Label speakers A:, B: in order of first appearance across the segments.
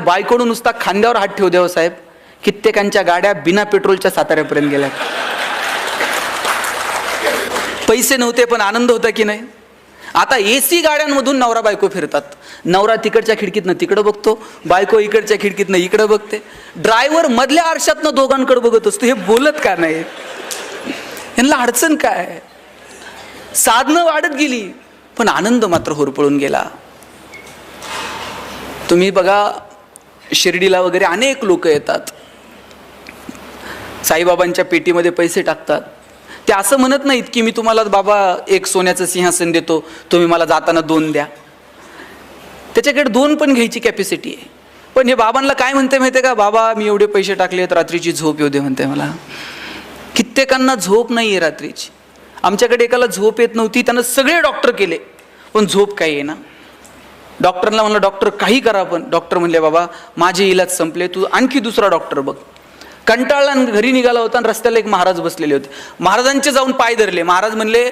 A: बायकोनं नुसता खांद्यावर हात ठेवू द्यावं साहेब, कित्येकांच्या गाड्या बिना पेट्रोलच्या साताऱ्यापर्यंत गेल्या. पैसे नव्हते पण आनंद होता की नाही. आता एसी गाड्यांमधून नवरा बायको फिरतात. नवरा तिकडच्या खिडकीतनं तिकडं बघतो, बायको इकडच्या खिडकीतनं इकडं बघते. ड्रायव्हर मधल्या आरशातनं दोघांकडे बघत असतो. हे बोलत का नाही? यांना अडचण काय? साधनं वाढत गेली पण आनंद मात्र होरपळून गेला. तुम्ही बघा, शिर्डीला वगैरे अनेक लोक येतात, साईबाबांच्या पेटीमध्ये पैसे टाकतात. ते असं म्हणत नाहीत की मी तुम्हाला बाबा एक सोन्याचं सिंहासन देतो, तुम्ही मला जाताना 2 द्या. त्याच्याकडे 2 पण घ्यायची कॅपॅसिटी आहे. पण हे बाबांना काय म्हणते माहिती आहे का? बाबा मी एवढे पैसे टाकलेत, रात्रीची झोप येऊ दे म्हणते मला. कित्येकांना झोप नाही आहे रात्रीची. आमच्याकडे एकाला झोप येत नव्हती, त्यानं सगळे डॉक्टर केले पण झोप काही येईना. डॉक्टरला म्हणलं डॉक्टर काही करा, पण डॉक्टर म्हणले बाबा माझे इलाज संपले, तू आणखी दुसरा डॉक्टर बघ. कंटाळला आणि घरी निघाला होता आणि रस्त्याला एक महाराज बसलेले होते. महाराजांचे जाऊन पाय धरले. महाराज म्हणले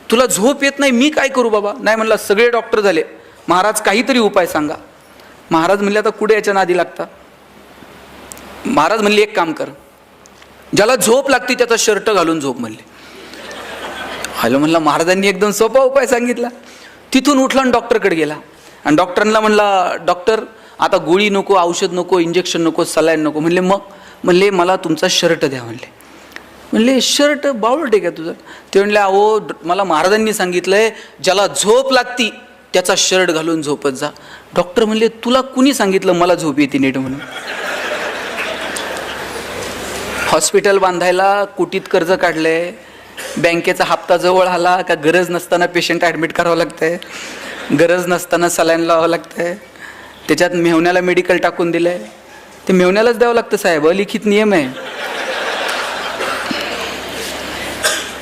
A: तुला झोप येत नाही, मी काय करू बाबा? नाही म्हणला सगळे डॉक्टर झाले, महाराज काहीतरी उपाय सांगा. महाराज म्हणले आता कुठे याच्या नादी लागता? महाराज म्हणले एक काम कर, ज्याला झोप लागते त्याचा शर्ट घालून झोप म्हणले. हॅलो म्हणला, महाराजांनी एकदम सोपा उपाय सांगितला. तिथून उठला आणि डॉक्टरकडे गेला आणि डॉक्टरांना म्हणला डॉक्टर आता गोळी नको, औषध नको, इंजेक्शन नको, सलाईन नको. म्हणले मग? म्हणले मला तुमचा शर्ट द्या म्हणले. म्हणले शर्ट बावळट आहे का तुझं? ते म्हणले अहो मला महाराजांनी सांगितलंय ज्याला झोप लागती त्याचा शर्ट घालून झोपत जा. डॉक्टर म्हणले तुला कुणी सांगितलं मला झोप येते नीट म्हणून? हॉस्पिटल बांधायला कोटीत कर्ज काढलंय, बँकेचा हप्ता जवळ आला का गरज नसताना पेशंट ॲडमिट करावं लागतंय, गरज नसताना सलाईन लावावं लागतंय, त्याच्यात मेहुण्याला मेडिकल टाकून दिलंय, ते मेहुण्यालाच द्यावं लागतं साहेब, अलिखित नियम आहे.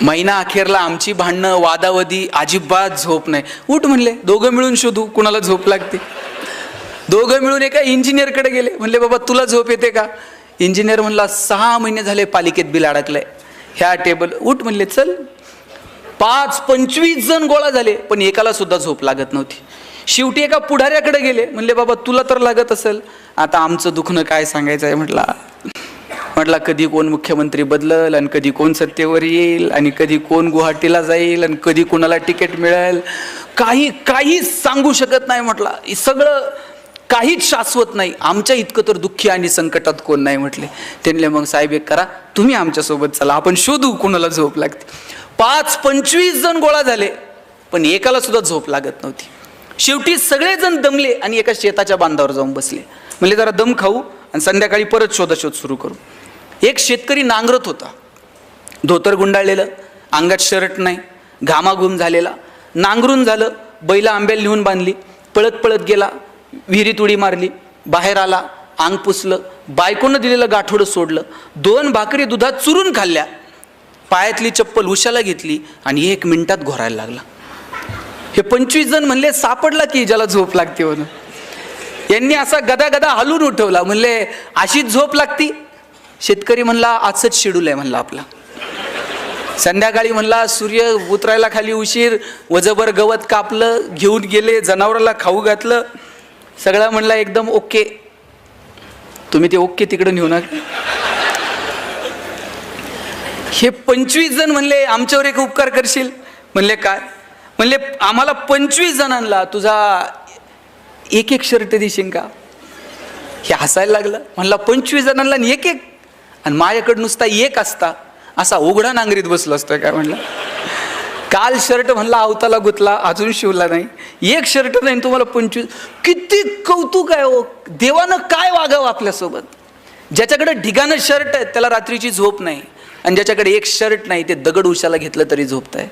A: महिना अखेरला आमची भांडणं वादावधी, अजिबात झोप नाही. उठ म्हणले दोघं मिळून शोधू कुणाला झोप लागते. दोघं मिळून एका इंजिनियरकडे गेले. म्हणले बाबा तुला झोप येते का? इंजिनियर म्हणला 6 महिने झाले पालिकेत बिल अडकलंय, ह्या टेबल. उठ म्हणले चल. 25 जण गोळा झाले पण एकाला सुद्धा झोप लागत नव्हती. शेवटी एका पुढाऱ्याकडे गेले. म्हणले बाबा तुला तर लागत असेल, आता आमचं दुखणं काय सांगायचं आहे म्हटला कधी कोण मुख्यमंत्री बदलल आणि कधी कोण सत्तेवर येईल आणि कधी कोण गुवाहाटीला जाईल आणि कधी कोणाला तिकीट मिळेल, काही सांगू शकत नाही म्हटला. सगळं काहीच शाश्वत नाही. आमच्या इतकं तर दुःखी आणि संकटात कोण नाही म्हटले. त्यांनी मग साहेब एक करा, तुम्ही आमच्यासोबत चला, आपण शोधू कोणाला झोप लागते. 25 जण गोळा झाले पण एकाला सुद्धा झोप लागत नव्हती. शेवटी सगळेजण दमले आणि एका शेताच्या बांधावर जाऊन बसले. म्हणले जरा दम खाऊ आणि संध्याकाळी परत शोधाशोध सुरू करू. एक शेतकरी नांगरत होता, धोतर गुंडाळलेलं, अंगात शर्ट नाही, घामाघूम झालेला. नांगरून झालं, बैला आंब्याला नेऊन बांधली, पळत पळत गेला, विहिरीत उडी मारली, बाहेर आला, अंग पुसलं, बायकोनं दिलेलं गाठोडं सोडलं, 2 भाकरी दुधात चुरून खाल्ल्या, पायातली चप्पल उशाला घेतली आणि 1 मिनिटात घोरायला लागला. हे 25 जण म्हणले सापडला की ज्याला झोप लागते म्हणून. यांनी असा गदा गदा हलून उठवला. म्हणले अशीच झोप लागती? शेतकरी म्हणला आजच शेड्यूल आहे म्हणला आपला. संध्याकाळी म्हणला सूर्य उतरायला खाली उशीर, वजभर गवत कापलं, घेऊन गेले, जनावराला खाऊ घातलं, सगळं म्हणला एकदम ओके. तुम्ही ते ओके तिकडे नेऊ नका. हे 25 जण म्हणले आमच्यावर एक उपकार करशील? म्हणले काय? म्हणले आम्हाला 25 जणांना तुझा एक शर्ट देशील का? हे हसायला लागलं. म्हणला 25 जणांना एक आणि माझ्याकडे नुसता एक असता असा उघडा नांगरीत बसलो असतोय काय? म्हणला काल शर्ट म्हणला अवताला गुतला, अजून शिवला नाही, एक शर्ट नाही तुम्हाला 25. किती कौतुक आहे हो. देवानं काय वागावं आपल्यासोबत. ज्याच्याकडे ढिगानं शर्ट आहे त्याला रात्रीची झोप नाही आणि ज्याच्याकडे एक शर्ट नाही ते दगड उशाला घेतलं तरी झोपतंय.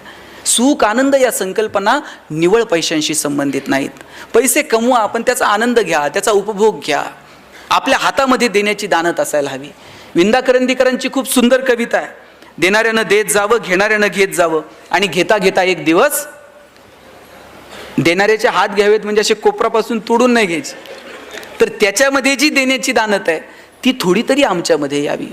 A: सुख आनंद या संकल्पना निवळ पैशांशी संबंधित नाहीत. पैसे कमवा पण त्याचा आनंद घ्या, त्याचा उपभोग घ्या. आपल्या हातामध्ये देण्याची दानत असायला हवी. विंदा करंदीकरांची खूप सुंदर कविता आहे. देणाऱ्यानं देत जावं, घेणाऱ्यानं घेत जावं आणि घेता घेता एक दिवस देणाऱ्याचे हात घ्यावेत, म्हणजे असे कोपरापासून तोडून नाही घ्यायचे, तर त्याच्यामध्ये जी देण्याची दानत आहे ती थोडी तरी आमच्यामध्ये यावी.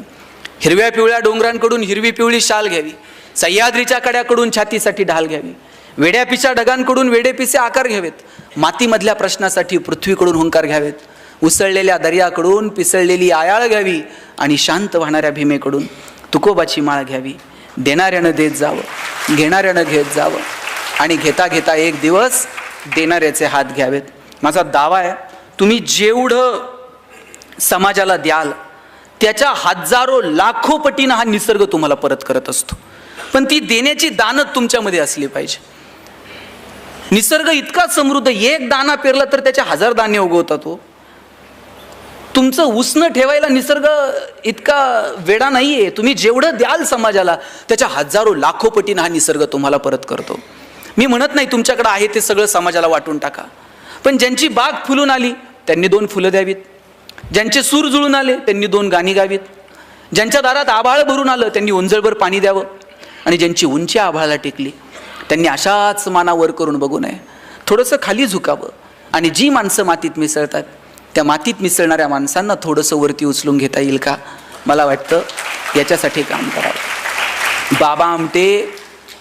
A: हिरव्या पिवळ्या डोंगरांकडून हिरवी पिवळी शाल घ्यावी, सह्याद्रीच्या कड्याकडून छातीसाठी ढाल घ्यावी, वेड्यापिच्या ढगांकडून वेडेपिसे आकार घ्यावेत, मातीमधल्या प्रश्नासाठी पृथ्वीकडून हुंकार घ्यावेत, उसळलेल्या दर्याकडून पिसळलेली आयाळ घ्यावी आणि शांत वाहणाऱ्या भीमेकडून तुकोबाची माळ घ्यावी. देणाऱ्यानं देत जावं, घेणाऱ्यानं घेत जावं आणि घेता घेता एक दिवस देणाऱ्याचे हात घ्यावेत. माझा दावा आहे, तुम्ही जेवढं समाजाला द्याल त्याच्या हजारो लाखो पटीनं हा निसर्ग तुम्हाला परत करत असतो. पण ती देण्याची दानत तुमच्यामध्ये असली पाहिजे. निसर्ग इतका समृद्ध, एक दाना पेरला तर त्याचे 1000 दाणे उगवतात. तुमचं उसनं ठेवायला निसर्ग इतका वेडा नाहीये. तुम्ही जेवढं द्याल समाजाला त्याच्या हजारो लाखो पटीनं हा निसर्ग तुम्हाला परत करतो. मी म्हणत नाही तुमच्याकडे आहे ते सगळं समाजाला वाटून टाका, पण ज्यांची बाग फुलून आली त्यांनी 2 फुलं द्यावीत, ज्यांचे सूर जुळून आले त्यांनी 2 गाणी गावीत, ज्यांच्या दारात आभाळ भरून आलं त्यांनी ओंजळभर पाणी द्यावं, आणि ज्यांची उंची आभाळाला टेकली त्यांनी अशाच मानावर करून बघू नये, थोडंसं खाली झुकावं. आणि जी माणसं मातीत मिसळतात त्या मातीत मिसळणाऱ्या माणसांना थोडंसं वरती उचलून घेता येईल का? मला वाटतं याच्यासाठी काम करावं. बाबा आमटे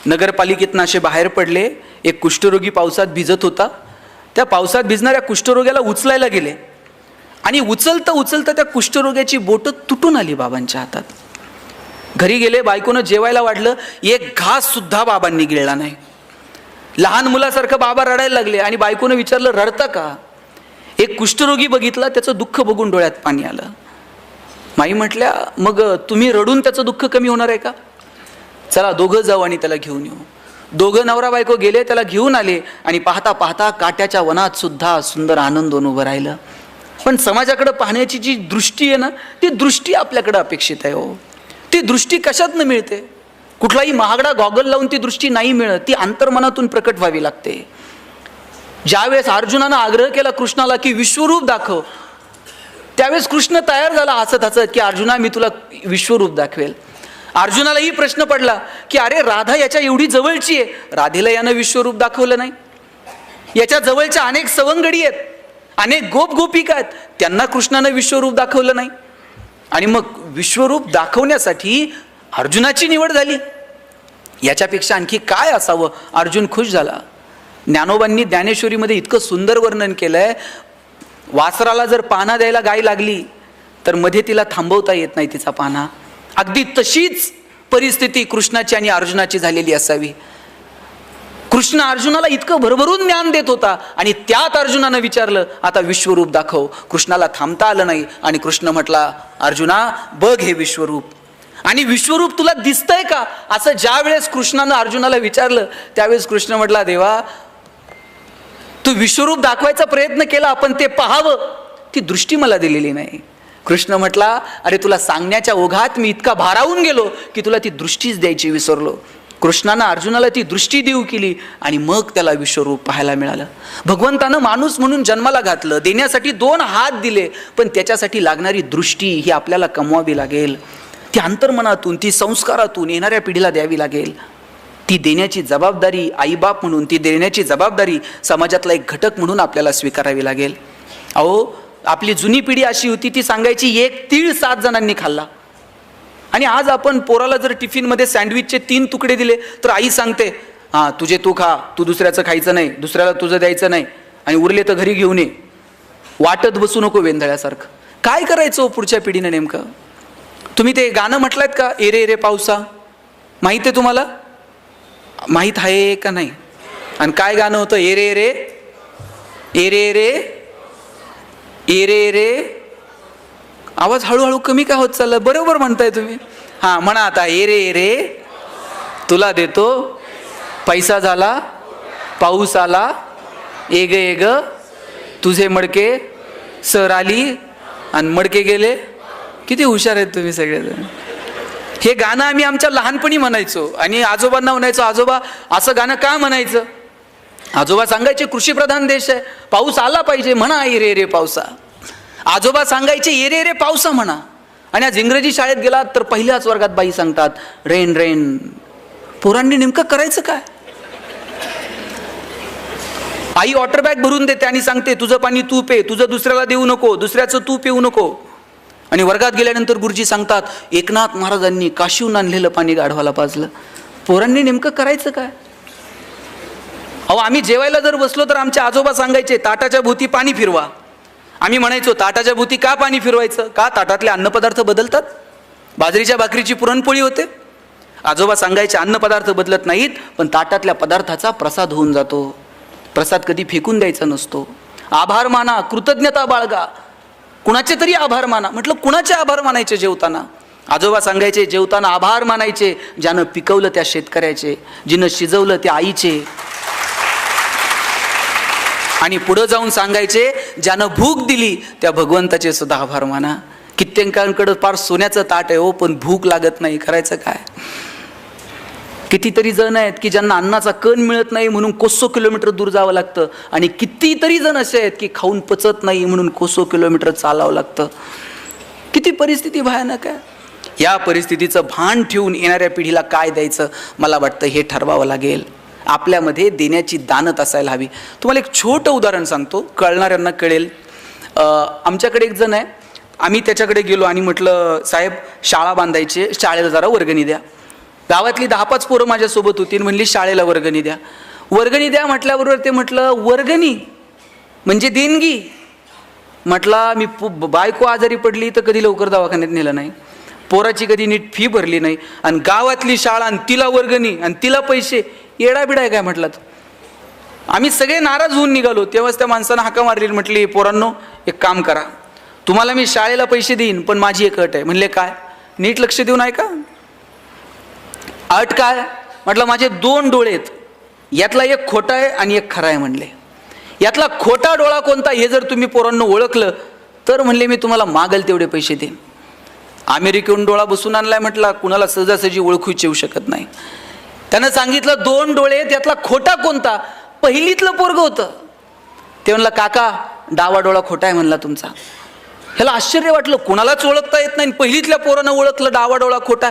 A: नगरपालिकेतनं असे बाहेर पडले. एक कुष्ठरोगी पावसात भिजत होता. त्या पावसात भिजणाऱ्या कुष्ठरोग्याला उचलायला गेले आणि उचलता उचलता त्या कुष्ठरोग्याची बोटं तुटून आली बाबांच्या हातात. घरी गेले, बायकोनं जेवायला वाढलं, एक घास सुद्धा बाबांनी गिळला नाही. लहान मुलासारखं बाबा रडायला लागले आणि बायकोनं विचारलं, रडता का? एक कुष्ठरोगी बघितला, त्याचं दुःख बघून डोळ्यात पाणी आलं. माई म्हटल्या, मग तुम्ही रडून त्याचं दुःख कमी होणार आहे का? चला दोघं जाऊ आणि त्याला घेऊन येऊ. दोघं नवरा बायको गेले, त्याला घेऊन आले आणि पाहता पाहता काट्याच्या वनात सुद्धा सुंदर आनंदोन उभं राहिलं. पण समाजाकडे पाहण्याची जी दृष्टी आहे ना, ती दृष्टी आपल्याकडे अपेक्षित आहे. हो, ती दृष्टी कशातनं मिळते? कुठलाही महागडा गॉगल लावून ती दृष्टी नाही मिळत, ती अंतर्मनातून प्रकट व्हावी लागते. ज्यावेळेस अर्जुनानं आग्रह केला कृष्णाला की विश्वरूप दाखव, त्यावेळेस कृष्ण तयार झाला हसत हसत की अर्जुना मी तुला विश्वरूप दाखवेल. अर्जुनालाही प्रश्न पडला की अरे राधा याच्या एवढी जवळची आहे, राधेला यानं विश्वरूप दाखवलं नाही. याच्या जवळच्या अनेक सवंगडी आहेत, अनेक गोप गोपिका आहेत, त्यांना कृष्णानं विश्वरूप दाखवलं नाही. आणि मग विश्वरूप दाखवण्यासाठी अर्जुनाची निवड झाली. याच्यापेक्षा आणखी काय असावं? अर्जुन खुश झाला. ज्ञानोबांनी ज्ञानेश्वरीमध्ये इतकं सुंदर वर्णन केलंय, वासराला जर पाना द्यायला गाय लागली तर मध्ये तिला थांबवता येत नाही तिचा पाना. अगदी तशीच परिस्थिती कृष्णाची आणि अर्जुनाची झालेली असावी. कृष्ण अर्जुनाला इतकं भरभरून ज्ञान देत होता आणि त्यात अर्जुनानं विचारलं आता विश्वरूप दाखव. कृष्णाला थांबता आलं नाही आणि कृष्ण म्हटला, अर्जुना बघ हे विश्वरूप. आणि विश्वरूप तुला दिसतंय का? असं ज्या वेळेस कृष्णानं अर्जुनाला विचारलं त्यावेळेस कृष्ण म्हटला, देवा तू विश्वरूप दाखवायचा प्रयत्न केला, पण ते पाहावं ती दृष्टी मला दिलेली नाही. कृष्ण म्हटला, अरे तुला सांगण्याच्या ओघात मी इतका भारावून गेलो की तुला ती दृष्टीच द्यायची विसरलो. कृष्णानं अर्जुनाला ती दृष्टी देऊ केली आणि मग त्याला विश्वरूप पाहायला मिळालं. भगवंतानं माणूस म्हणून जन्माला घातलं, देण्यासाठी 2 हात दिले, पण त्याच्यासाठी लागणारी दृष्टी ही आपल्याला कमवावी लागेल. ती अंतर्मनातून, ती संस्कारातून येणाऱ्या पिढीला द्यावी लागेल. ती देण्याची जबाबदारी आईबाप म्हणून, ती देण्याची जबाबदारी समाजातला एक घटक म्हणून आपल्याला स्वीकारावी लागेल. अहो आपली जुनी पिढी अशी होती, ती सांगायची 1 तीळ 7 जणांनी खाल्ला. आणि आज आपण पोराला जर टिफिनमध्ये सँडविचचे 3 तुकडे दिले तर आई सांगते, हां तुझे तू खा, तू दुसऱ्याचं खायचं नाही, दुसऱ्याला तुझं द्यायचं नाही, आणि उरले तर घरी घेऊन ये, वाटत बसू नको वेंधळ्यासारखं. काय करायचं पुढच्या पिढीनं नेमकं? तुम्ही ते गाणं म्हटलंत का, एरे एरे पावसा? माहीत आहे तुम्हाला? माहीत आहे का नाही? आणि काय गाणं होतं? Array array array array array array. आवाज हळूहळू कमी का होत चालला? बरोबर म्हणताय तुम्ही. हां म्हणा आता, एरे एरे तुला देतो पैसा झाला पाऊस आला, एग एग तुझे मडके सर आली आणि मडके गेले. किती हुशार आहेत तुम्ही सगळेजण. हे गाणं आम्ही आमच्या लहानपणी म्हणायचो आणि आजोबांना म्हणायचो, आजोबा असं गाणं का म्हणायचं? आजोबा सांगायचे कृषीप्रधान देश आहे, पाऊस आला पाहिजे, म्हणा एरे एरे पावसा. आजोबा सांगायचे एरे एरे पावसा म्हणा. आणि आज इंग्रजी शाळेत गेलात तर पहिल्याच वर्गात बाई सांगतात रेन रेन. पोरांनी नेमकं करायचं काय? आई वॉटर बॅग भरून देते आणि सांगते तुझं पाणी तू पे, तुझं दुसऱ्याला देऊ नको, दुसऱ्याचं तू पिऊ नको. आणि वर्गात गेल्यानंतर गुरुजी सांगतात एकनाथ महाराजांनी काशीहून आणलेलं पाणी गाढवाला पाजलं. पोरांनी नेमकं करायचं काय? अहो आम्ही जेवायला जर बसलो तर आमचे आजोबा सांगायचे ताटाच्या भोवती पाणी फिरवा. आम्ही म्हणायचो ताटाच्या भोवती का पाणी फिरवायचं, का ताटातले अन्नपदार्थ बदलतात, बाजरीच्या भाकरीची पुरणपोळी होते. आजोबा सांगायचे अन्नपदार्थ बदलत नाहीत, पण ताटातल्या पदार्थाचा प्रसाद होऊन जातो. प्रसाद कधी फेकून द्यायचा नसतो. आभार माना, कृतज्ञता बाळगा, कुणाचे तरी आभार माना. म्हटलं कुणाचे आभार मानायचे जेवताना? आजोबा सांगायचे जेवताना आभार मानायचे ज्यानं पिकवलं त्या शेतकऱ्याचे, जिनं शिजवलं त्या आईचे. आणि पुढे जाऊन सांगायचे ज्यानं भूक दिली त्या भगवंताचे सुद्धा आभार माना. कित्येकांकडे फार सोन्याचं ताट आहे हो, पण भूक लागत नाही, करायचं काय? कितीतरी जण आहेत की ज्यांना अन्नाचा कण मिळत नाही म्हणून कोसो किलोमीटर दूर जावं लागतं, आणि कितीतरी जण असे आहेत की खाऊन पचत नाही म्हणून कोसो किलोमीटर चालावं लागतं. किती परिस्थिती भयानक आहे. या परिस्थितीचं भान ठेवून येणाऱ्या पिढीला काय द्यायचं मला वाटतं हे ठरवावं लागेल. आपल्यामध्ये देण्याची दानत असायला हवी. तुम्हाला एक छोटं उदाहरण सांगतो, कळणाऱ्यांना कळेल. आमच्याकडे एक जण आहे, आम्ही त्याच्याकडे गेलो आणि म्हटलं साहेब शाळा बांधायची, शाळेला जरा वर्गणी द्या. गावातली 10-5 पोरं माझ्यासोबत होती, म्हणली शाळेला वर्गणी द्या. वर्गणी द्या म्हटल्याबरोबर ते म्हटलं वर्गणी म्हणजे देणगी. म्हटला मी बायको आजारी पडली तर कधी लवकर दवाखान्यात नेलं नाही, पोराची कधी नीट फी भरली नाही, आणि गावातली शाळा आणि तिला वर्गणी आणि तिला पैसे, येडाबिडा आहे काय म्हटलं. आम्ही सगळे नाराज होऊन निघालो. तेव्हाच त्या माणसानं हाका मारली, म्हटली पोरांनो एक काम करा, तुम्हाला मी शाळेला पैसे देईन पण माझी एक अट आहे. म्हणले काय? नीट लक्ष देऊन ऐका. अट काय? म्हटलं माझे 2 डोळे आहेत, यातला एक खोटा आहे आणि एक खरा आहे. म्हणले यातला खोटा डोळा कोणता हे जर तुम्ही पोरांनो ओळखलं तर म्हणले मी तुम्हाला मागेल तेवढे पैसे देईन. अमेरिकेहून डोळा बसून आणलाय म्हटला, कुणाला सहजासहजी ओळखूच येऊ शकत नाही. त्यानं सांगितलं 2 डोळे आहेत, यातला खोटा कोणता? पहिलीतलं पोरग होतं. ते म्हणलं काका डावा डोळा खोटा आहे म्हणला तुमचा. ह्याला आश्चर्य वाटलं, कुणालाच ओळखता येत नाही, पहिलीतल्या पोरानं ओळखलं डावा डोळा खोटा.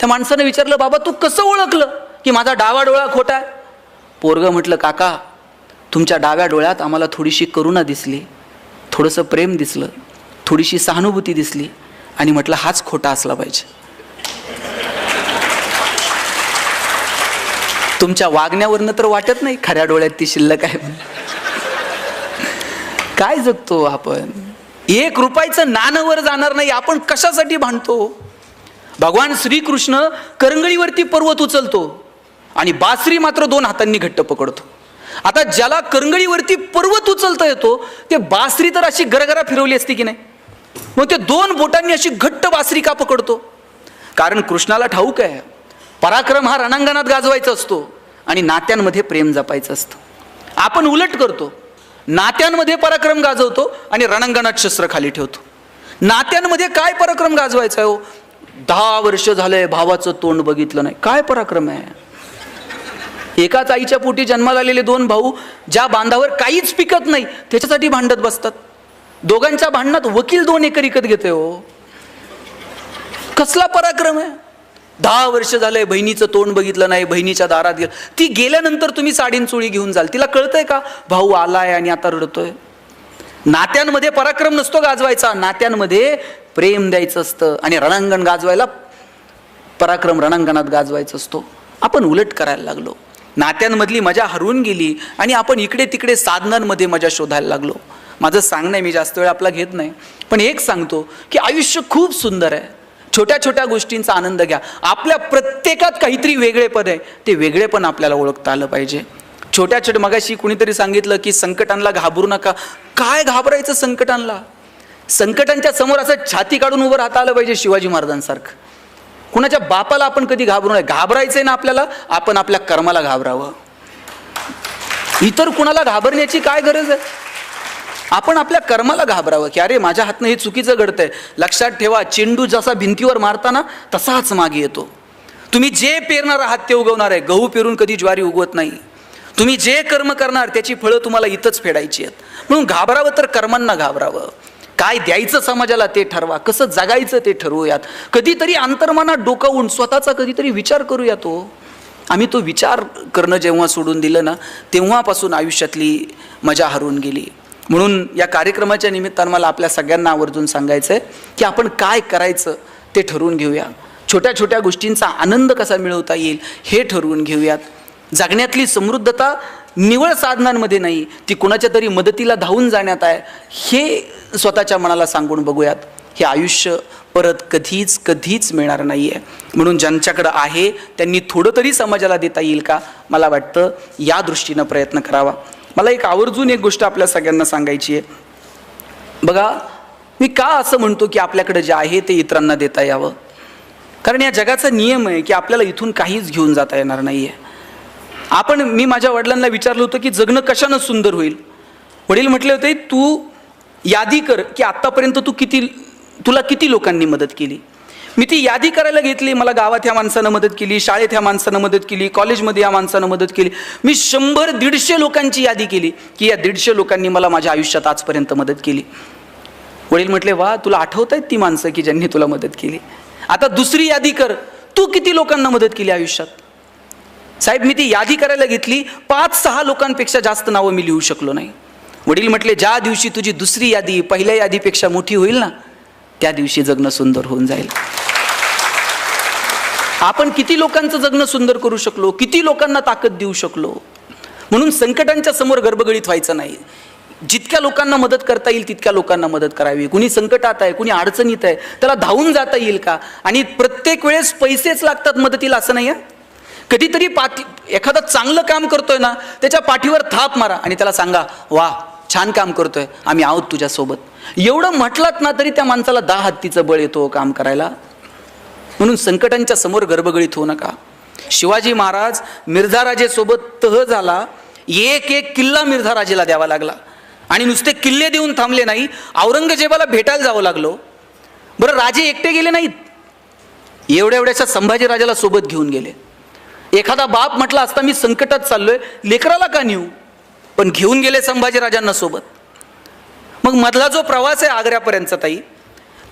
A: त्या माणसानं विचारलं बाबा तू कसं ओळखलं की माझा डावा डोळा खोटा आहे? पोरग म्हटलं काका तुमच्या डाव्या डोळ्यात आम्हाला थोडीशी करुणा दिसली, थोडंसं प्रेम दिसलं, थोडीशी सहानुभूती दिसली, आणि म्हटलं हाच खोटा असला पाहिजे. तुमच्या वागण्यावरनं तर वाटत नाही खऱ्या डोळ्यात ती शिल्लक आहे. काय जगतो आपण? 1 रुपयाचं नाणं वर जाणार नाही, आपण कशासाठी भांडतो? भगवान श्रीकृष्ण करंगळीवरती पर्वत उचलतो आणि बासरी मात्र 2 हातांनी घट्ट पकडतो. आता ज्याला करंगळीवरती पर्वत उचलता येतो ते बासरी तर अशी गरगरा फिरवली असती की नाही, मग ते 2 बोटांनी अशी घट्ट बासरी का पकडतो? कारण कृष्णाला ठाऊक आहे पराक्रम हा रणांगणात गाजवायचा असतो आणि नात्यांमध्ये प्रेम जपायचं असतं. आपण उलट करतो, नात्यांमध्ये पराक्रम गाजवतो आणि रणांगणात शस्त्र खाली ठेवतो. नात्यांमध्ये काय पराक्रम गाजवायचा आहे हो? 10 वर्ष झालंय भावाचं तोंड बघितलं नाही, काय पराक्रम आहे? एकाच आईच्या पोटी जन्माला आलेले 2 भाऊ ज्या बांधावर काहीच पिकत नाही त्याच्यासाठी भांडत बसतात. दोघांच्या भांडणात वकील 2 एकर विकत घेते हो. कसला पराक्रम आहे? 10 वर्ष झालंय बहिणीचं तोंड बघितलं नाही, बहिणीच्या दारात गेलं, ती गेल्यानंतर तुम्ही साडीन चोळी घेऊन जाल, तिला कळतंय का भाऊ आलाय आणि आता रडतोय? नात्यांमध्ये पराक्रम नसतो गाजवायचा, नात्यांमध्ये प्रेम द्यायचं असतं आणि रणांगण गाजवायला पराक्रम रणांगणात गाजवायचं असतो. आपण उलट करायला लागलो, नात्यांमधली मजा हरवून गेली आणि आपण इकडे तिकडे साधनांमध्ये मजा शोधायला लागलो. माझं सांगणं आहे, मी जास्त वेळ आपला घेत नाही, पण एक सांगतो की आयुष्य खूप सुंदर आहे. छोट्या छोट्या गोष्टींचा आनंद घ्या. आपल्या प्रत्येकात काहीतरी वेगळेपण आहे, ते वेगळेपण आपल्याला ओळखता आलं पाहिजे. छोट्या छोट्या मगाशी कुणीतरी सांगितलं की संकटांना घाबरू नका. काय घाबरायचं संकटांना? संकटांच्या समोर असं छाती काढून उभं राहता आलं पाहिजे शिवाजी महाराजांसारखं. कुणाच्या बापाला आपण कधी घाबरू नये. घाबरायचंय ना आपल्याला, आपण आपल्या कर्माला घाबरावं. इतर कुणाला घाबरण्याची काय गरज आहे? आपण आपल्या कर्माला घाबरावं की अरे माझ्या हातनं हे चुकीचं घडतंय. लक्षात ठेवा, चेंडू जसा भिंतीवर मारताना तसाच मागे येतो. तुम्ही जे पेरणार आहात ते उगवणार आहे. गहू पेरून कधी ज्वारी उगवत नाही. तुम्ही जे कर्म करणार त्याची फळं तुम्हाला इथंच फेडायची आहेत. म्हणून घाबरावं तर कर्मांना घाबरावं. काय द्यायचं समाजाला ते ठरवा, कसं जगायचं ते ठरवूयात. कधीतरी अंतर्मनात डोकावून स्वतःचा कधीतरी विचार करूया. आम्ही तो विचार करणं जेव्हा सोडून दिलं ना, तेव्हापासून आयुष्यातली मजा हरवून गेली. म्हणून या कार्यक्रमाच्या निमित्तानं मला आपल्या सगळ्यांना आवर्जून सांगायचं आहे की आपण काय करायचं ते ठरवून घेऊया. छोट्या छोट्या गोष्टींचा आनंद कसा मिळवता येईल हे ठरवून घेऊयात. जगण्यातली समृद्धता निवळ साधनांमध्ये नाही, ती कोणाच्या तरी मदतीला धावून जाण्यात आहे, हे स्वतःच्या मनाला सांगून बघूयात. हे आयुष्य परत कधीच कधीच मिळणार नाही आहे. म्हणून ज्यांच्याकडं आहे त्यांनी थोडं तरी समाजाला देता येईल का, मला वाटतं या दृष्टीनं प्रयत्न करावा. मला एक आवर्जून एक गोष्ट आपल्या सगळ्यांना सांगायची आहे. बघा, मी का असं म्हणतो की आपल्याकडे जे आहे ते इतरांना देता यावं, कारण या जगाचा नियम आहे की आपल्याला इथून काहीच घेऊन जाता येणार नाही आहे. मी माझ्या वडिलांना विचारलं होतं की जगणं कशानं सुंदर होईल. वडील म्हटले होते, तू यादी कर की आत्तापर्यंत तुला किती लोकांनी मदत केली. मी ती यादी करायला घेतली. मला गावात ह्या माणसानं मदत केली, शाळेत ह्या माणसानं मदत केली, कॉलेजमध्ये या माणसानं मदत केली. मी 100-150 लोकांची यादी केली की या 150 लोकांनी मला माझ्या आयुष्यात आजपर्यंत मदत केली. वडील म्हटले, वा, तुला आठवत आहेत ती माणसं की ज्यांनी तुला मदत केली. आता दुसरी यादी कर, तू किती लोकांना मदत केली आयुष्यात. साहेब, मी ती यादी करायला घेतली, 5-6 लोकांपेक्षा जास्त नावं मी लिहू शकलो नाही. वडील म्हटले, ज्या दिवशी तुझी दुसरी यादी पहिल्या यादीपेक्षा मोठी होईल ना, त्या दिवशी जगणं सुंदर होऊन जाईल. आपण किती लोकांचं जगणं सुंदर करू शकलो, किती लोकांना ताकद देऊ शकलो. म्हणून संकटांच्या समोर गडबडीत व्हायचं नाही. जितक्या लोकांना मदत करता येईल तितक्या लोकांना मदत करावी. कुणी संकटात आहे, कुणी अडचणीत आहे, त्याला धावून जाता येईल का. आणि प्रत्येक वेळेस पैसेच लागतात मदतीला असं नाही आहे. कधीतरी एखादं चांगलं काम करतोय ना, त्याच्या पाठीवर थाप मारा आणि त्याला सांगा, वा, छान काम करतोय, आम्ही आहोत तुझ्यासोबत. एवढं म्हटलात ना तरी त्या माणसाला 10 हत्तीचं बळ येतो काम करायला. म्हणून संकटांच्या समोर गडबडीत होऊ नका. शिवाजी महाराज मिर्झा राजेसोबत तह झाला, एक किल्ला मिर्झा राजेला द्यावा लागला. आणि नुसते किल्ले देऊन थांबले नाही, औरंगजेबाला भेटायला जावं लागलो. बरं, राजे एकटे गेले नाहीत, एवढ्याशा संभाजी राजाला सोबत घेऊन गेले. एखादा बाप म्हटला असता, मी संकटात चाललोय, लेकराला का नेऊ, पण घेऊन गेले संभाजी राजांना सोबत. मग मधला जो प्रवास आहे आग्र्यापर्यंतचा ताई,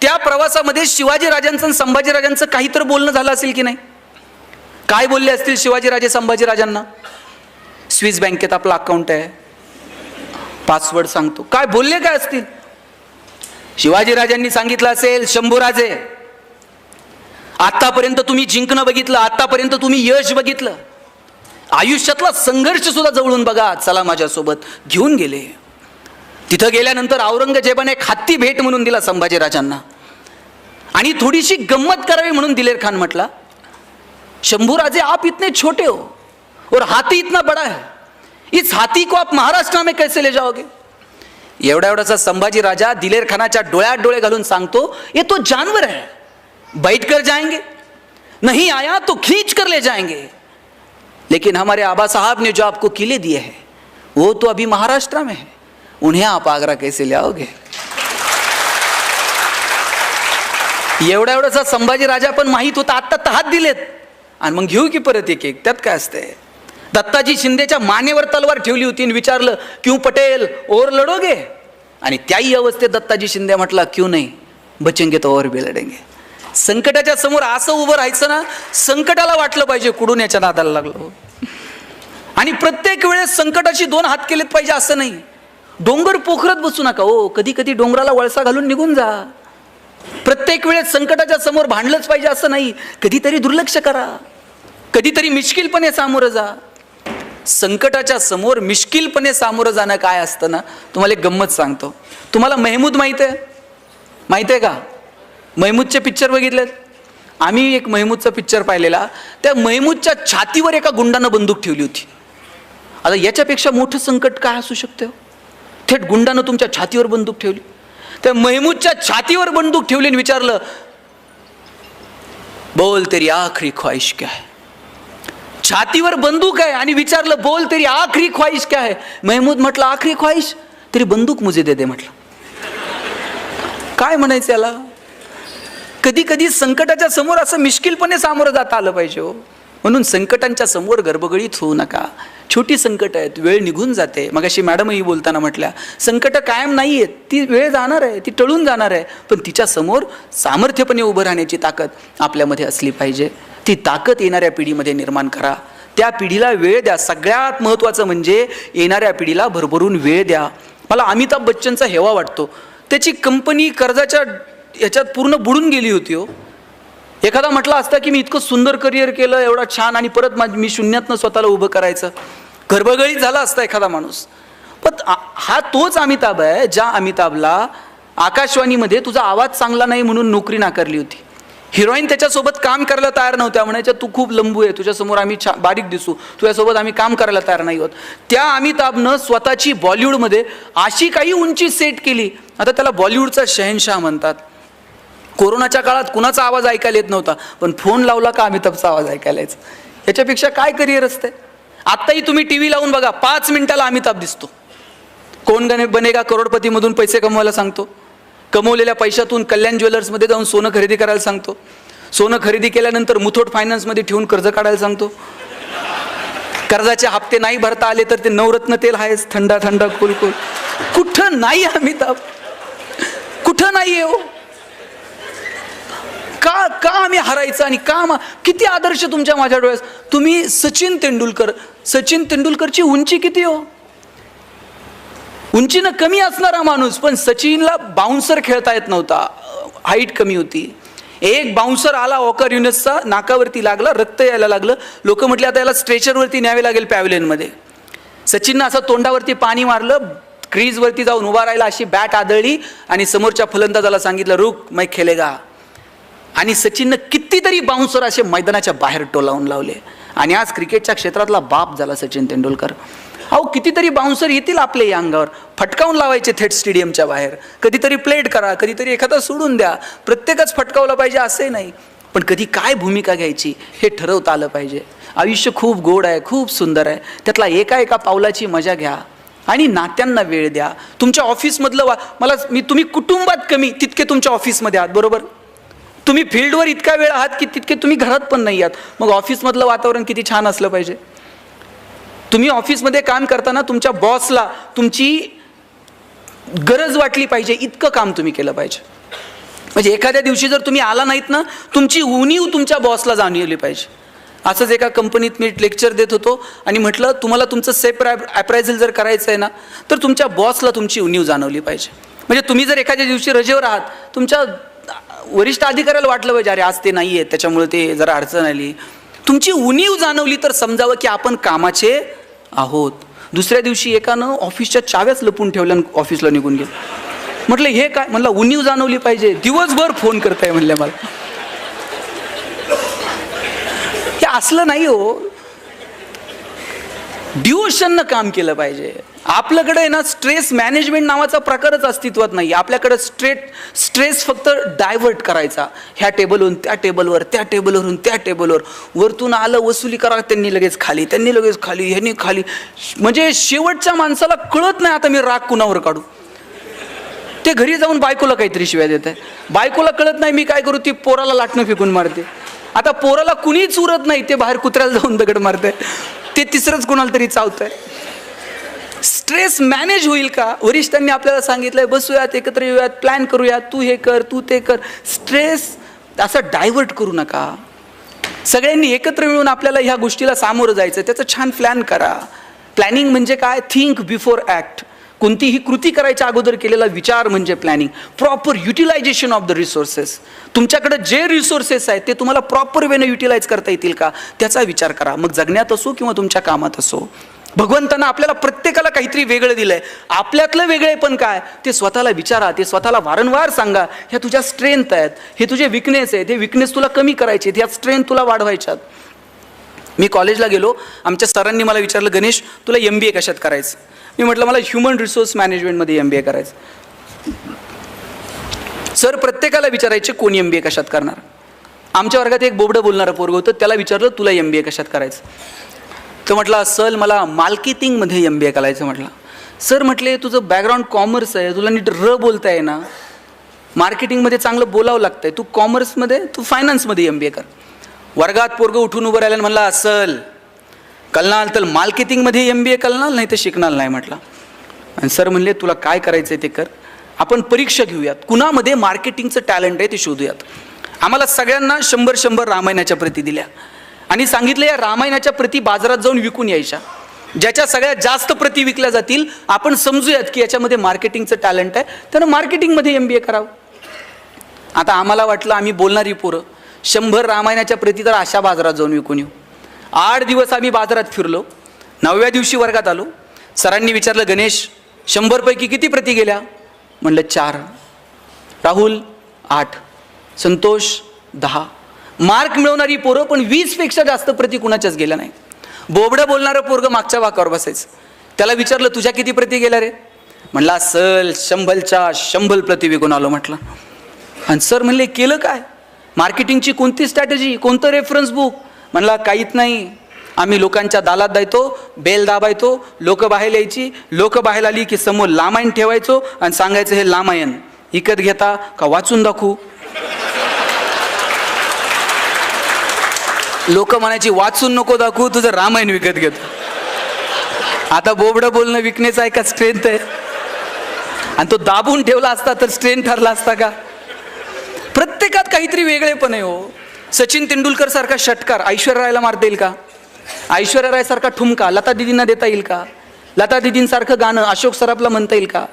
A: त्या प्रवासामध्ये शिवाजी राजांचं आणि संभाजी राजांचं काहीतरी बोलणं झालं असेल की नाही. काय बोलले असतील शिवाजी राजे संभाजी राजांना. स्विस बँकेत आपलं अकाउंट आहे, पासवर्ड सांगतो. काय बोलले काय असतील. शिवाजी राजांनी सांगितलं असेल, शंभूराजे, आतापर्यंत तुम्ही जिंकणं बघितलं, आतापर्यंत तुम्ही यश बघितलं, आयुष्यातला संघर्ष सुद्धा जवळून बघा, चला माझ्यासोबत. घेऊन गेले. तिथं गेल्यानंतर औरंगजेबाने एक हत्ती भेट म्हणून दिला संभाजी राजांना. आणि थोडीशी गंमत करावी म्हणून दिलेर खान म्हटला, शंभूराजे, आप इतने छोटे हो और हाथी इतना बड़ा है, इस हाथी को आप महाराष्ट्र में कैसे ले जाओगे. एवढासा संभाजी राजा दिलेर खानाच्या डोळ्यात डोळे घालून सांगतो, ये तो जानवर है, बैठ कर जाएंगे, नहीं आया तो खींच कर ले जाएंगे, लेकिन हमारे आबा साहब ने जो आपको किले दिए हैं वो तो अभी महाराष्ट्र में है, उन्हें आप आगरा कैसे ले आओगे. एवढासा संभाजी राजा पण माहित होता, आत्ता तहात दिलेत आणि मग घेऊ की परत एक एक, त्यात काय असतंय. दत्ताजी शिंदेच्या मानेवर तलवार ठेवली होती आणि विचारलं, क्यों पटेल और लढोगे. आणि त्याही अवस्थेत दत्ताजी शिंदे म्हटला, क्यों नाही, बचेंगे तो और भी लढेंगे. संकटाच्या समोर असं उभं राहायचं ना, संकटाला वाटलं पाहिजे कुडून याच्या नादाला लागलो. आणि प्रत्येक वेळेस संकटाशी 2 हात केलेत पाहिजे असं नाही. डोंगर पोखरत बसू नका हो, कधी कधी डोंगराला वळसा घालून निघून जा. प्रत्येक वेळेस संकटाच्या समोर भांडलंच पाहिजे असं नाही. कधीतरी दुर्लक्ष करा, कधीतरी मिश्किलपणे सामोरं जा. संकटाच्या समोर मिश्किलपणे सामोरं जाणं काय असतं ना, तुम्हाला एक गंमत सांगतो. तुम्हाला महमूद माहित आहे का. महमूदचे पिक्चर बघितलेत. आम्ही एक महमूदचा पिक्चर पाहिलेला. त्या महमूदच्या छातीवर एका गुंडानं बंदूक ठेवली होती. आता याच्यापेक्षा मोठं संकट काय असू शकतं. थेट गुंडानं तुमच्या छातीवर बंदूक ठेवली. त्या महमूदच्या छातीवर बंदूक ठेवली आणि विचारलं, बोल तेरी आखरी ख्वाहिश क्या है. छातीवर बंदूक आहे आणि विचारलं, बोल तेरी आखरी ख्वाहिश क्या है. महमूद म्हटलं, आखरी ख्वाहिश तेरी बंदूक मुझे दे दे. म्हटलं, काय म्हणायचं याला. कधी कधी संकटाच्या समोर असं मिश्किलपणे सामोरं जाता आलं पाहिजे हो. म्हणून संकटांच्या समोर गडबडीत होऊ नका. छोटी संकट आहेत, वेळ निघून जाते. मगाशी मॅडमही बोलताना म्हटल्या, संकट कायम नाही आहेत, ती वेळ जाणार आहे, ती टळून जाणार आहे. पण तिच्या समोर सामर्थ्यपणे उभं राहण्याची ताकद आपल्यामध्ये असली पाहिजे. ती ताकद येणाऱ्या पिढीमध्ये निर्माण करा. त्या पिढीला वेळ द्या. सगळ्यात महत्त्वाचं म्हणजे येणाऱ्या पिढीला भरभरून वेळ द्या. मला अमिताभ बच्चनचा हेवा वाटतो. त्याची कंपनी कर्जाच्या याच्यात पूर्ण बुडून गेली होती हो. एखादा म्हटला असता की मी इतकं सुंदर करिअर केलं, एवढा छान, आणि परत मी शून्यातनं स्वतःला उभं करायचं. गर्भगळीत झाला असता एखादा माणूस. पण हा तोच अमिताभ आहे ज्या अमिताभला आकाशवाणीमध्ये तुझा आवाज चांगला नाही म्हणून नोकरी नाकारली होती. हिरोईन त्याच्यासोबत काम करायला तयार नव्हत्या, म्हणायच्या तू खूप लंबू आहे, तुझ्यासमोर आम्ही बारीक दिसू, तुझ्यासोबत आम्ही काम करायला तयार नाही होत. त्या अमिताभनं स्वतःची बॉलिवूडमध्ये अशी काही उंची सेट केली, आता त्याला बॉलिवूडचा शहनशाह म्हणतात. कोरोनाच्या काळात कुणाचा आवाज ऐकायला येत नव्हता, पण फोन लावला का अमिताभचा आवाज ऐकायला यायचा. याच्यापेक्षा काय करिअर असते. आत्ताही तुम्ही टीव्ही लावून बघा, 5 मिनिटाला अमिताभ दिसतो. कोण बनेगा करोडपती मधून पैसे कमवायला सांगतो, कमवलेल्या पैशातून कल्याण ज्वेलर्समध्ये जाऊन सोनं खरेदी करायला सांगतो, सोनं खरेदी केल्यानंतर मुथूट फायनान्समध्ये ठेवून कर्ज काढायला सांगतो, कर्जाचे हप्ते नाही भरता आले तर ते नवरत्न तेल आहेच, थंड थंड कुल कुल. कुठं नाही अमिताभ, कुठं नाही हो. का का आम्ही हरायचं आणि का किती आदर्श तुमच्या माझ्या डोळ्यात. तुम्ही सचिन तेंडुलकरची उंची किती हो. उंचीनं कमी असणारा माणूस, पण सचिनला बाउन्सर खेळता येत नव्हता, हाईट कमी होती. एक बाउन्सर आला वॉकर युनिसचा, नाकावरती लागला, रक्त यायला लागलं. लोक म्हटले आता याला स्ट्रेचरवरती न्यावे लागेल पॅव्हलियनमध्ये. सचिननं असं तोंडावरती पाणी मारलं, क्रीजवरती जाऊन उभा राहिला, अशी बॅट आदळली आणि समोरच्या फलंदाजाला सांगितलं रुक मै खेलेगा. आणि सचिननं कितीतरी बाउन्सर असे मैदानाच्या बाहेर टोलावून लावले आणि आज क्रिकेटच्या क्षेत्रातला बाप झाला सचिन तेंडुलकर. अहो कितीतरी बाउन्सर येतील आपल्या या अंगावर, फटकावून लावायचे थेट स्टेडियमच्या बाहेर. कधीतरी प्लेट करा, कधीतरी एखादा सोडून द्या, प्रत्येकच फटकावलं पाहिजे असे नाही. पण कधी काय भूमिका घ्यायची हे ठरवता आलं पाहिजे. आयुष्य खूप गोड आहे, खूप सुंदर आहे, त्यातला एका पावलाची मजा घ्या आणि नात्यांना वेळ द्या. तुमच्या ऑफिसमधलं तुम्ही कुटुंबात कमी तितके तुमच्या ऑफिसमध्ये आहात, बरोबर. तुम्ही फील्डवर इतका वेळ आहात की तितके तुम्ही घरात पण नाही आहात. मग ऑफिसमधलं वातावरण किती छान असलं पाहिजे. तुम्ही ऑफिसमध्ये काम करताना तुमच्या बॉसला तुमची गरज वाटली पाहिजे इतकं काम तुम्ही केलं पाहिजे. म्हणजे एखाद्या दिवशी जर तुम्ही आला नाहीत ना, तुमची उणीव तुमच्या बॉसला जाणवली पाहिजे. असंच एका कंपनीत मी लेक्चर देत होतो आणि म्हटलं तुम्हाला तुमचं सेल्फ अप्रायझल जर करायचं आहे ना, तर तुमच्या बॉसला तुमची उणीव जाणवली पाहिजे. म्हणजे तुम्ही जर एखाद्या दिवशी रजेवर आहात, तुमच्या वरिष्ठ अधिकाऱ्याला वाटलं पाहिजे अरे आज ते नाही आहेत त्याच्यामुळे ते जरा अडचण आली. तुमची उणीव जाणवली तर समजावं की आपण कामाचे आहोत. दुसऱ्या दिवशी एकानं ऑफिसच्या चाव्याच लपून ठेवल्या ऑफिसला निघून गेलं. म्हटलं हे काय, म्हणलं उणीव जाणवली पाहिजे, दिवसभर फोन करताय म्हणल्या मला. हे असलं नाही हो, डिवोशननं काम केलं पाहिजे. आपल्याकडे ना स्ट्रेस मॅनेजमेंट नावाचा प्रकारच अस्तित्वात नाही. आपल्याकडे स्ट्रेस फक्त डायव्हर्ट करायचा, ह्या टेबलवरून त्या टेबलवर, त्या टेबलवरून त्या टेबलवर, वरतून आलं वसुली करा, त्यांनी लगेच खाली, ह्यांनी खाली. म्हणजे शेवटच्या माणसाला कळत नाही आता मी राग कुणावर काढू. ते घरी जाऊन बायकोला काहीतरी शिव्या देत आहे, बायकोला कळत नाही मी काय करू, ती पोराला लाटणं फेकून मारते. आता पोराला कुणीच उरत नाही, ते बाहेर कुत्र्याला जाऊन दगड मारते, ते तिसरंच कुणाला तरी चावतंय. स्ट्रेस मॅनेज होईल का. वरिष्ठांनी आपल्याला सांगितलंय बसूयात, एकत्र येऊयात, प्लॅन करूयात, तू हे कर, तू ते कर. स्ट्रेस असं डायव्हर्ट करू नका. सगळ्यांनी एकत्र मिळून आपल्याला ह्या गोष्टीला सामोरं जायचं, त्याचं छान प्लॅन करा. प्लॅनिंग म्हणजे काय, थिंक बिफोर ॲक्ट. कोणतीही कृती करायच्या अगोदर केलेला विचार म्हणजे planning. Proper utilisation of the resources. तुमच्याकडे जे रिसोर्सेस आहेत ते तुम्हाला प्रॉपर वेनं युटिलाइज करता येतील का त्याचा विचार करा. मग जगण्यात असो किंवा तुमच्या कामात असो. भगवंतानं आपल्याला प्रत्येकाला काहीतरी वेगळं दिलंय. आपल्यातलं वेगळे पण काय ते स्वतःला विचारा, ते स्वतःला वारंवार सांगा. ह्या तुझ्या स्ट्रेंथ आहेत, हे तुझे विकनेस आहेत, हे विकनेस तुला कमी करायचे आहेत, ह्या स्ट्रेंथ तुला वाढवायच्यात. मी कॉलेजला गेलो, आमच्या सरांनी मला विचारलं गणेश तुला MBA कशात करायचं. मी म्हटलं मला ह्युमन रिसोर्स मॅनेजमेंटमध्ये MBA करायचं. सर प्रत्येकाला विचारायचे कोण MBA कशात करणार. आमच्या वर्गात एक बोबडं बोलणारं पोरगं होतं, त्याला विचारलं तुला MBA कशात करायचं. तर म्हटलं सर मला मार्केटिंगमध्ये MBA करायचं. म्हटलं सर म्हटले तुझं बॅकग्राऊंड कॉमर्स आहे, तुला नीट बोलता आहे ना, मार्केटिंगमध्ये चांगलं बोलावं लागतंय, तू कॉमर्समध्ये तू फायनान्समध्ये MBA कर. वर्गात पोरगं उठून उभं राहिलं म्हणला असल कलनाल तर मार्केटिंगमध्ये MBA कलनाल नाही तर शिकणार नाही. म्हटलं आणि सर म्हणले तुला काय करायचं आहे ते कर, आपण परीक्षा घेऊयात, कुणामध्ये मार्केटिंगचं टॅलेंट आहे ते शोधूयात. आम्हाला सगळ्यांना 100 रामायणाच्या प्रती दिल्या आणि सांगितलं या रामायणाच्या प्रती बाजारात जाऊन विकून यायच्या. ज्याच्या सगळ्यात जास्त प्रती विकल्या जातील आपण समजूयात की याच्यामध्ये मार्केटिंगचं टॅलेंट आहे, त्यानं मार्केटिंगमध्ये MBA करावं. आता आम्हाला वाटलं आम्ही बोलणारी पोरं 100 रामायणाच्या प्रती तर अशा बाजारात जाऊन विकून येऊ. 8 दिवस आम्ही बाजारात फिरलो. 9व्या दिवशी वर्गात आलो. सरांनी विचारलं, गणेश 100 पैकी किती प्रती गेल्या? म्हणलं 4. राहुल 8, संतोष 10. मार्क मिळवणारी पोरं पण 20 पेक्षा जास्त प्रती कुणाच्याच गेल्या नाही. बोबडं बोलणारं पोरगं मागच्या वाकावर बसायचं. त्याला विचारलं, तुझ्या किती प्रती गेल्या रे? म्हणला, सल 100च्या 100 प्रती विकून आलो म्हटलं. आणि सर म्हणले, केलं काय? मार्केटिंगची कोणती स्ट्रॅटेजी, कोणतं रेफरन्स बुक? म्हणला, काहीच नाही. आम्ही लोकांच्या दालात द्यायचो, बेल दाबायचो, लोक बाहेर यायची, लोक बाहेर आली की समोर लामायण ठेवायचो आणि सांगायचं, हे लामायण विकत घेता का वाचून दाखवू? लोक म्हणायची, वाचून नको दाखवू, तुझं रामायण विकत घेतो. आता बोबडं बोलणं विकनेस आहे का स्ट्रेंथ आहे? आणि तो दाबून ठेवला असता तर स्ट्रेंथ ठरला असता का? प्रत्येकात काहीतरी वेगळेपण आहे हो. सचिन तेंडुलकर सारखा षटकार ऐश्वर्या रायला मारता येईल का? ऐश्वर्या राय सारखा ठुमका लता दिदींना देता येईल का? लता दिदींसारखं गाणं अशोक सराफला म्हणता येईल का?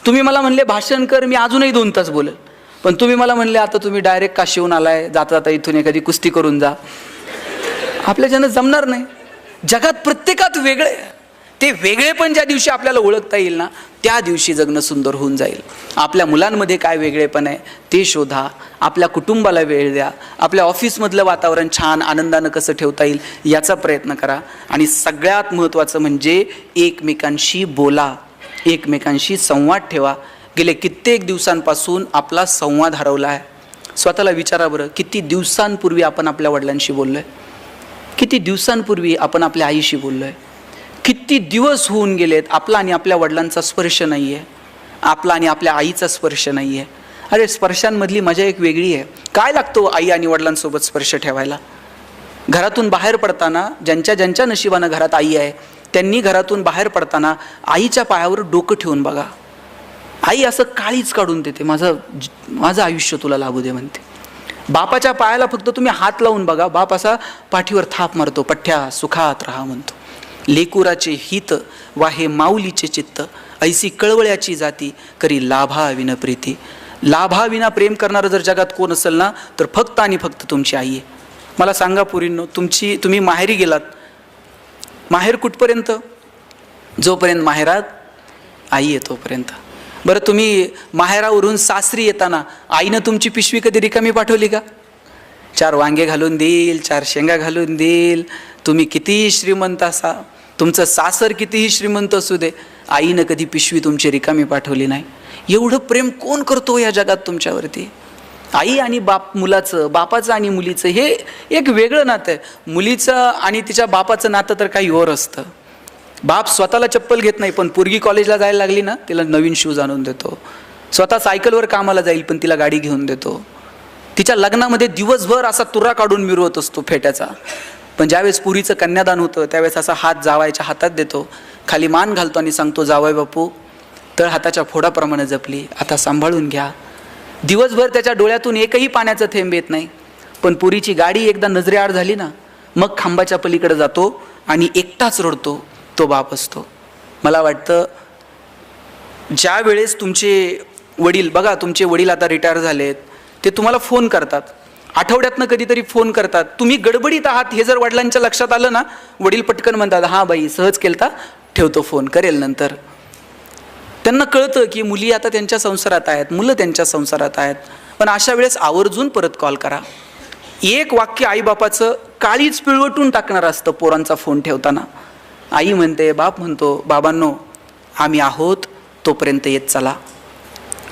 A: तुम्ही मला म्हणले भाषण कर, मी अजूनही 2 तास बोलेल. पण तुम्ही मला म्हणले, आता तुम्ही डायरेक्ट काशीहून आलाय, जाता जाता इथून एखादी कुस्ती करून जा. आपल्याच्यानं जमणार नाही. जगात प्रत्येकात वेगळे. ते वेगळे पण ज्या दिवशी आपल्याला ओळखता येईल ना, त्या दिवशी जगणं सुंदर होऊन जाईल. आपल्या मुलांमध्ये काय वेगळेपण आहे ते शोधा. आपल्या कुटुंबाला वेळ द्या. आपल्या ऑफिसमधलं वातावरण छान आनंदानं कसं ठेवता येईल याचा प्रयत्न करा. आणि सगळ्यात महत्त्वाचं म्हणजे एकमेकांशी बोला, एकमेकांशी संवाद ठेवा. गेले कित्येक दिवसांपासून आपला संवाद हरवला आहे. स्वतःला विचारा बरं, किती दिवसांपूर्वी आपण आपल्या वडिलांशी बोललो आहे? किती दिवसांपूर्वी आपण आपल्या आईशी बोललो आहे? किती दिवस होऊन गेलेत आपला आणि आपल्या वडिलांचा स्पर्श नाही आहे, आपला आणि आपल्या आईचा स्पर्श नाही आहे. अरे स्पर्शांमधली मजा एक वेगळी आहे. काय लागतो आई आणि वडिलांसोबत स्पर्श ठेवायला? घरातून बाहेर पडताना ज्यांच्या ज्यांच्या नशिबानं घरात आई आहे त्यांनी घरातून बाहेर पडताना आईच्या पायावर डोकं ठेवून बघा. आई असं काळीच काढून देते, माझं आयुष्य तुला लाभू दे म्हणते. बापाच्या पायाला फक्त तुम्ही हात लावून बघा, बाप असा पाठीवर थाप मारतो, पठ्ठ्या सुखात राहा म्हणतो. लेकुराचे हित वाहे माऊलीचे चित्त, ऐसी कळवळ्याची जाती करी लाभा विन प्रीती. लाभा विना प्रेम करणारं जर जगात कोण असेल ना, तर फक्त आणि फक्त तुमची आई आहे. मला सांगा पोरींनो, तुम्ही माहेरी गेलात, माहेर कुठपर्यंत? जोपर्यंत माहेरात आई आहे तोपर्यंत. बरं, तुम्ही माहेरावरून सासरी येताना आईनं तुमची पिशवी कधी रिकामी पाठवली का? 4 वांगे घालून देईल, 4 शेंगा घालून देईल. तुम्ही कितीही श्रीमंत असा, तुमचं सासर कितीही श्रीमंत असू दे, आईनं कधी पिशवी तुमची रिकामी पाठवली नाही. एवढं प्रेम कोण करतो या जगात तुमच्यावरती? आई आणि बाप मुलाचं, बापाचं आणि मुलीचं हे एक वेगळं नातं आहे. मुलीचं आणि तिच्या बापाचं नातं तर काही और असतं. बाप स्वतःला चप्पल घेत नाही, पण पोरगी कॉलेजला जायला लागली ना, तिला नवीन शूज आणून देतो. स्वतः सायकलवर कामाला जाईल, पण तिला गाडी घेऊन देतो. तिच्या लग्नामध्ये दिवसभर असा तुरा काढून मिरवत असतो फेट्याचा. पण ज्यावेळेस पुरीचं कन्यादान होतं त्यावेळेस असा हात जावायच्या हातात देतो, खाली मान घालतो आणि सांगतो, जावई बापू तळ हाताच्या फोडाप्रमाणे जपली, आता सांभाळून घ्या. दिवसभर त्याच्या डोळ्यातून एकही पाण्याचं थेंब येत नाही. पण पुरीची गाडी एकदा नजरेआड झाली ना, मग खांबाच्या पलीकडे जातो आणि एकटाच रडतो. तो बाप असतो. मला वाटतं ज्या वेळेस तुमचे वडील, बघा तुमचे वडील आता रिटायर झालेत, ते तुम्हाला फोन करतात, आठवड्यातनं कधीतरी फोन करतात. तुम्ही गडबडीत आहात हे जर वडिलांच्या लक्षात आलं ना, वडील पटकन म्हणतात, हां बाई सहज केलता, ठेवतो फोन, करेल नंतर. त्यांना कळतं की मुली आता त्यांच्या संसारात आहेत, मुलं त्यांच्या संसारात आहेत. पण अशा वेळेस आवर्जून परत कॉल करा. एक वाक्य आईबापाचं काळीच पिळवटून टाकणार असतं पोरांचा फोन ठेवताना. आई म्हणते, बाप म्हणतो, बाबांनो आम्ही आहोत तोपर्यंत येत चला.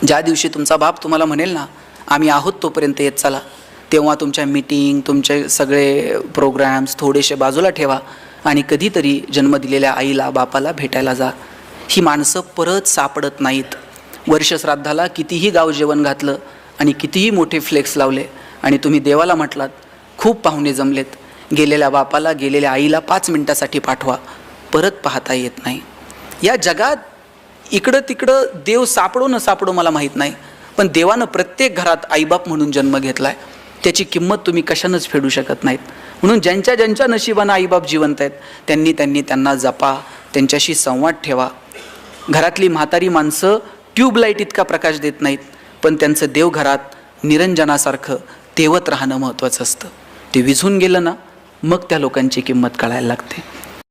A: ज्या दिवशी तुमचा बाप तुम्हाला म्हणेल ना, आम्ही आहोत तोपर्यंत येत चला, तेव्हा तुमच्या मीटिंग, तुमचे सगळे प्रोग्राम्स थोडेसे बाजूला ठेवा आणि कधीतरी जन्म दिलेल्या आईला बापाला भेटायला जा. ही माणसं परत सापडत नाहीत. वर्षश्राद्धाला कितीही गाव जेवण घातलं आणि कितीही मोठे फ्लेक्स लावले आणि तुम्ही देवाला म्हटलात, खूप पाहुणे जमलेत, गेलेल्या बापाला, गेलेल्या आईला 5 मिनिटासाठी पाठवा, परत पाहता येत नाही. या जगात इकडं तिकडं देव सापडो न सापडो मला माहीत नाही, पण देवानं प्रत्येक घरात आईबाप म्हणून जन्म घेतला आहे. त्याची किंमत तुम्ही कशानंच फेडू शकत नाहीत. म्हणून ज्यांच्या ज्यांच्या नशिबानं आईबाप जिवंत आहेत त्यांना जपा, त्यांच्याशी संवाद ठेवा. घरातली म्हातारी माणसं ट्यूबलाईट इतका प्रकाश देत नाहीत, पण त्यांचं देवघरात निरंजनासारखं तेवत राहणं महत्त्वाचं असतं. ते विझून गेलं ना, मग त्या लोकांची किंमत कळायला लागते.